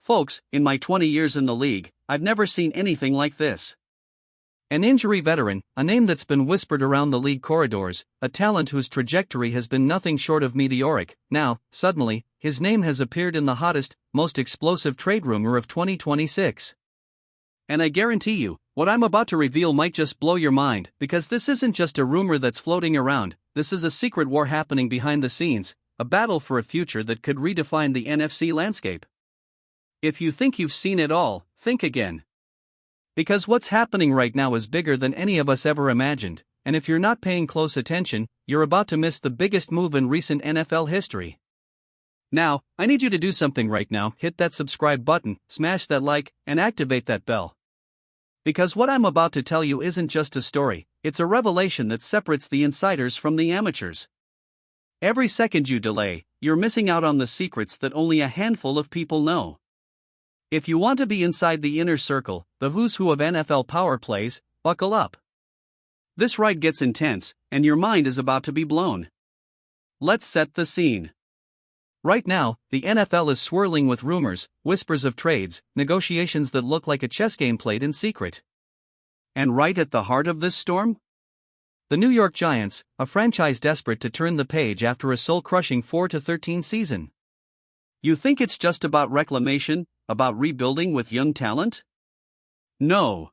Folks, in my 20 years in the league, I've never seen anything like this. An injury veteran, a name that's been whispered around the league corridors, a talent whose trajectory has been nothing short of meteoric. Now, suddenly, his name has appeared in the hottest, most explosive trade rumor of 2026. And I guarantee you, what I'm about to reveal might just blow your mind, because this isn't just a rumor that's floating around, this is a secret war happening behind the scenes, a battle for a future that could redefine the NFC landscape. If you think you've seen it all, think again. Because what's happening right now is bigger than any of us ever imagined, and if you're not paying close attention, you're about to miss the biggest move in recent NFL history. Now, I need you to do something right now. Hit that subscribe button, smash that like, and activate that bell. Because what I'm about to tell you isn't just a story, it's a revelation that separates the insiders from the amateurs. Every second you delay, you're missing out on the secrets that only a handful of people know. If you want to be inside the inner circle, the who's who of NFL power plays, buckle up. This ride gets intense, and your mind is about to be blown. Let's set the scene. Right now, the NFL is swirling with rumors, whispers of trades, negotiations that look like a chess game played in secret. And right at the heart of this storm? The New York Giants, a franchise desperate to turn the page after a soul-crushing 4-13 season. You think it's just about reclamation, about rebuilding with young talent? No.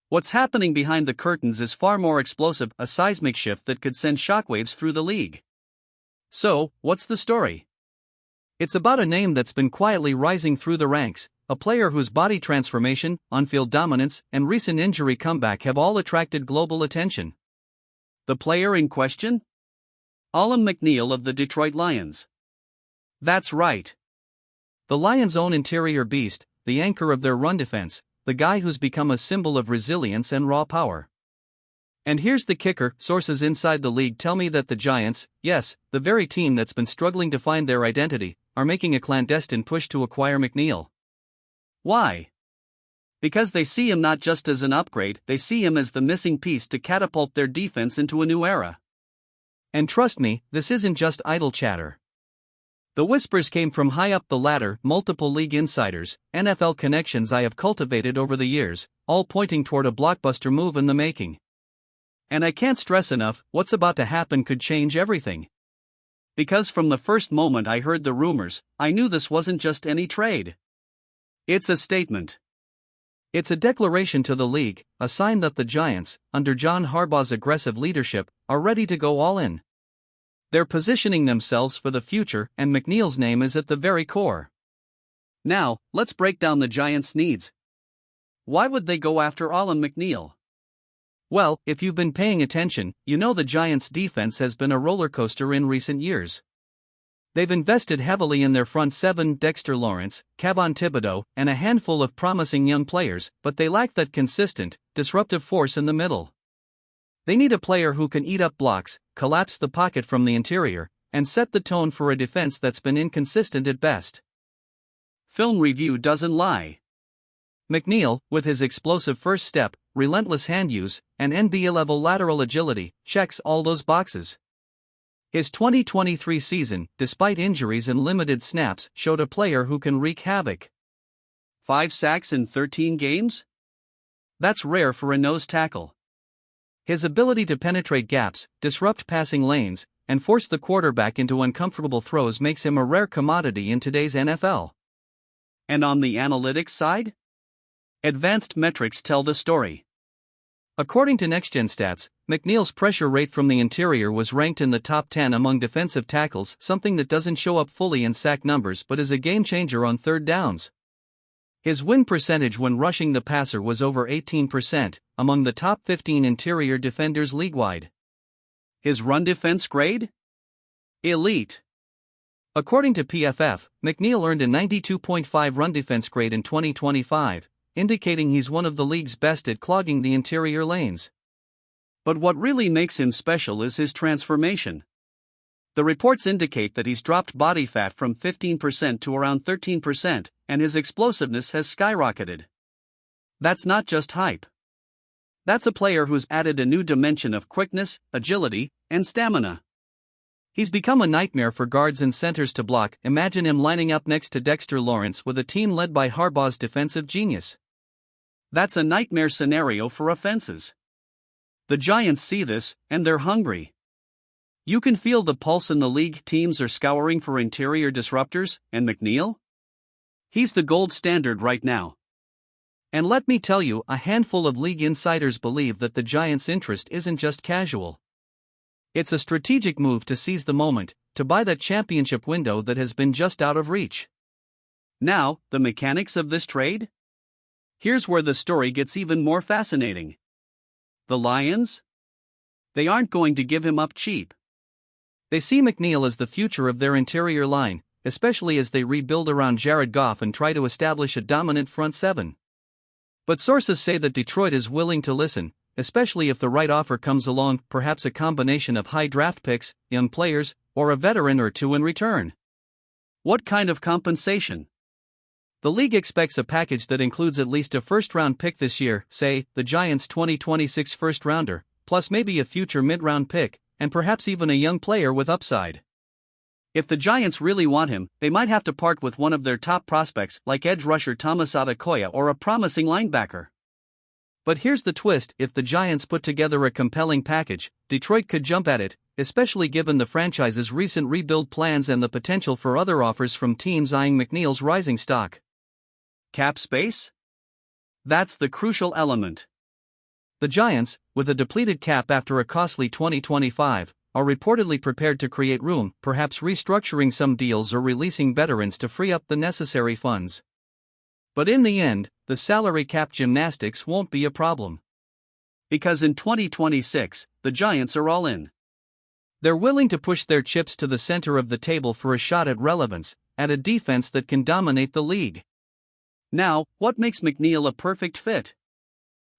What's happening behind the curtains is far more explosive, a seismic shift that could send shockwaves through the league. So, what's the story? It's about a name that's been quietly rising through the ranks, a player whose body transformation, on-field dominance, and recent injury comeback have all attracted global attention. The player in question? Alim McNeill of the Detroit Lions. That's right. The Lions' own interior beast, the anchor of their run defense, the guy who's become a symbol of resilience and raw power. And here's the kicker, sources inside the league tell me that the Giants, yes, the very team that's been struggling to find their identity, are making a clandestine push to acquire McNeill. Why? Because they see him not just as an upgrade, they see him as the missing piece to catapult their defense into a new era. And trust me, this isn't just idle chatter. The whispers came from high up the ladder, multiple league insiders, NFL connections I have cultivated over the years, all pointing toward a blockbuster move in the making. And I can't stress enough, what's about to happen could change everything. Because from the first moment I heard the rumors, I knew this wasn't just any trade. It's a statement. It's a declaration to the league, a sign that the Giants, under John Harbaugh's aggressive leadership, are ready to go all in. They're positioning themselves for the future, and McNeill's name is at the very core. Now, let's break down the Giants' needs. Why would they go after Alim McNeill? Well, if you've been paying attention, you know the Giants' defense has been a roller coaster in recent years. They've invested heavily in their front seven, Dexter Lawrence, Kayvon Thibodeaux, and a handful of promising young players, but they lack that consistent, disruptive force in the middle. They need a player who can eat up blocks, collapse the pocket from the interior, and set the tone for a defense that's been inconsistent at best. Film review doesn't lie. McNeill, with his explosive first step, relentless hand use, and NBA-level lateral agility, checks all those boxes. His 2023 season, despite injuries and limited snaps, showed a player who can wreak havoc. 5 sacks in 13 games? That's rare for a nose tackle. His ability to penetrate gaps, disrupt passing lanes, and force the quarterback into uncomfortable throws makes him a rare commodity in today's NFL. And on the analytics side? Advanced metrics tell the story. According to NextGen Stats, McNeill's pressure rate from the interior was ranked in the top 10 among defensive tackles, something that doesn't show up fully in sack numbers but is a game-changer on third downs. His win percentage when rushing the passer was over 18%, among the top 15 interior defenders league-wide. His run defense grade? Elite. According to PFF, McNeill earned a 92.5 run defense grade in 2025, indicating he's one of the league's best at clogging the interior lanes. But what really makes him special is his transformation. The reports indicate that he's dropped body fat from 15% to around 13%, and his explosiveness has skyrocketed. That's not just hype. That's a player who's added a new dimension of quickness, agility, and stamina. He's become a nightmare for guards and centers to block. Imagine him lining up next to Dexter Lawrence with a team led by Harbaugh's defensive genius. That's a nightmare scenario for offenses. The Giants see this, and they're hungry. You can feel the pulse in the league. Teams are scouring for interior disruptors, and McNeil? He's the gold standard right now. And let me tell you, a handful of league insiders believe that the Giants' interest isn't just casual. It's a strategic move to seize the moment, to buy that championship window that has been just out of reach. Now, the mechanics of this trade? Here's where the story gets even more fascinating. The Lions? They aren't going to give him up cheap. They see McNeil as the future of their interior line, especially as they rebuild around Jared Goff and try to establish a dominant front seven. But sources say that Detroit is willing to listen, especially if the right offer comes along, perhaps a combination of high draft picks, young players, or a veteran or two in return. What kind of compensation? The league expects a package that includes at least a first-round pick this year, say, the Giants' 2026 first-rounder, plus maybe a future mid-round pick, and perhaps even a young player with upside. If the Giants really want him, they might have to part with one of their top prospects like edge rusher Thomas Adekoya or a promising linebacker. But here's the twist: if the Giants put together a compelling package, Detroit could jump at it, especially given the franchise's recent rebuild plans and the potential for other offers from teams eyeing McNeil's rising stock. Cap space? That's the crucial element. The Giants, with a depleted cap after a costly 2025, are reportedly prepared to create room, perhaps restructuring some deals or releasing veterans to free up the necessary funds. But in the end, the salary cap gymnastics won't be a problem. Because in 2026, the Giants are all in. They're willing to push their chips to the center of the table for a shot at relevance, at a defense that can dominate the league. Now, what makes McNeil a perfect fit?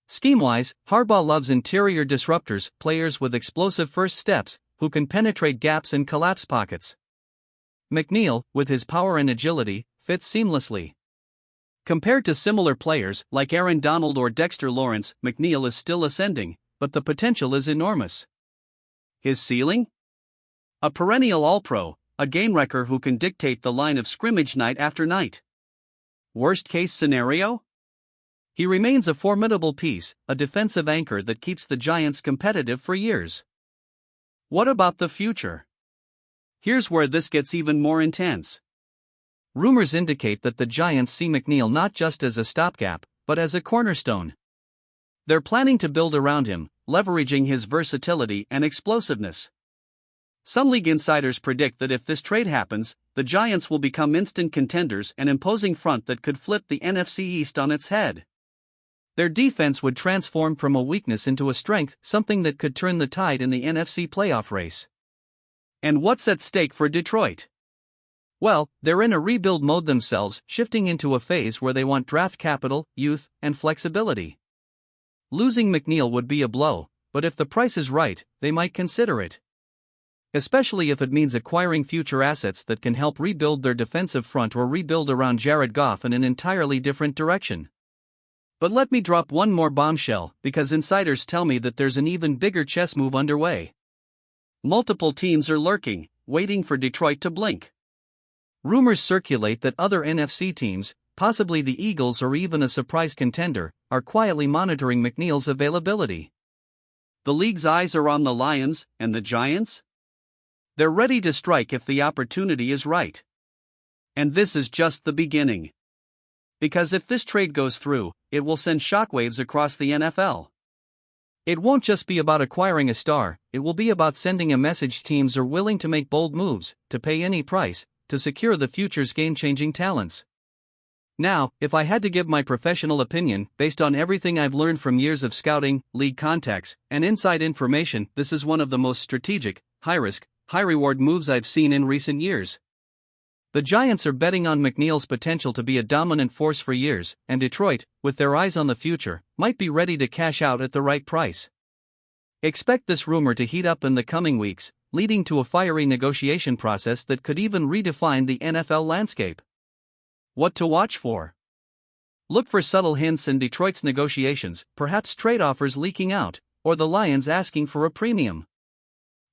Scheme-wise, Harbaugh loves interior disruptors, players with explosive first steps, who can penetrate gaps and collapse pockets. McNeil, with his power and agility, fits seamlessly. Compared to similar players like Aaron Donald or Dexter Lawrence, McNeil is still ascending, but the potential is enormous. His ceiling? A perennial All-Pro, a game-wrecker who can dictate the line of scrimmage night after night. Worst-case scenario? He remains a formidable piece, a defensive anchor that keeps the Giants competitive for years. What about the future? Here's where this gets even more intense. Rumors indicate that the Giants see McNeil not just as a stopgap, but as a cornerstone. They're planning to build around him, leveraging his versatility and explosiveness. Some league insiders predict that if this trade happens, the Giants will become instant contenders, an imposing front that could flip the NFC East on its head. Their defense would transform from a weakness into a strength, something that could turn the tide in the NFC playoff race. And what's at stake for Detroit? Well, they're in a rebuild mode themselves, shifting into a phase where they want draft capital, youth, and flexibility. Losing McNeil would be a blow, but if the price is right, they might consider it. Especially if it means acquiring future assets that can help rebuild their defensive front or rebuild around Jared Goff in an entirely different direction. But let me drop one more bombshell, because insiders tell me that there's an even bigger chess move underway. Multiple teams are lurking, waiting for Detroit to blink. Rumors circulate that other NFC teams, possibly the Eagles or even a surprise contender, are quietly monitoring McNeil's availability. The league's eyes are on the Lions, and the Giants? They're ready to strike if the opportunity is right. And this is just the beginning. Because if this trade goes through, it will send shockwaves across the NFL. It won't just be about acquiring a star, it will be about sending a message: teams are willing to make bold moves, to pay any price, to secure the future's game-changing talents. Now, if I had to give my professional opinion, based on everything I've learned from years of scouting, league contacts, and inside information, this is one of the most strategic, high-risk, high-reward moves I've seen in recent years. The Giants are betting on McNeil's potential to be a dominant force for years, and Detroit, with their eyes on the future, might be ready to cash out at the right price. Expect this rumor to heat up in the coming weeks, leading to a fiery negotiation process that could even redefine the NFL landscape. What to watch for? Look for subtle hints in Detroit's negotiations, perhaps trade offers leaking out, or the Lions asking for a premium.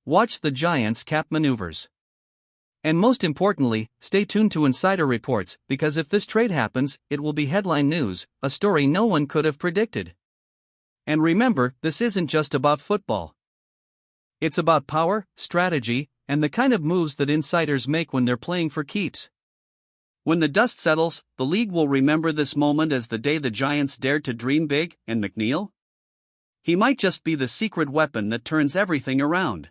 Watch the Giants' cap maneuvers. And most importantly, stay tuned to insider reports, because if this trade happens, it will be headline news, a story no one could have predicted. And remember, this isn't just about football. It's about power, strategy, and the kind of moves that insiders make when they're playing for keeps. When the dust settles, the league will remember this moment as the day the Giants dared to dream big, and McNeil? He might just be the secret weapon that turns everything around.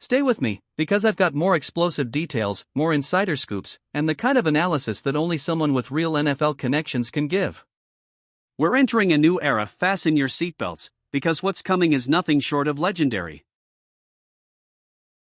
Stay with me, because I've got more explosive details, more insider scoops, and the kind of analysis that only someone with real NFL connections can give. We're entering a new era. Fasten your seatbelts, because what's coming is nothing short of legendary.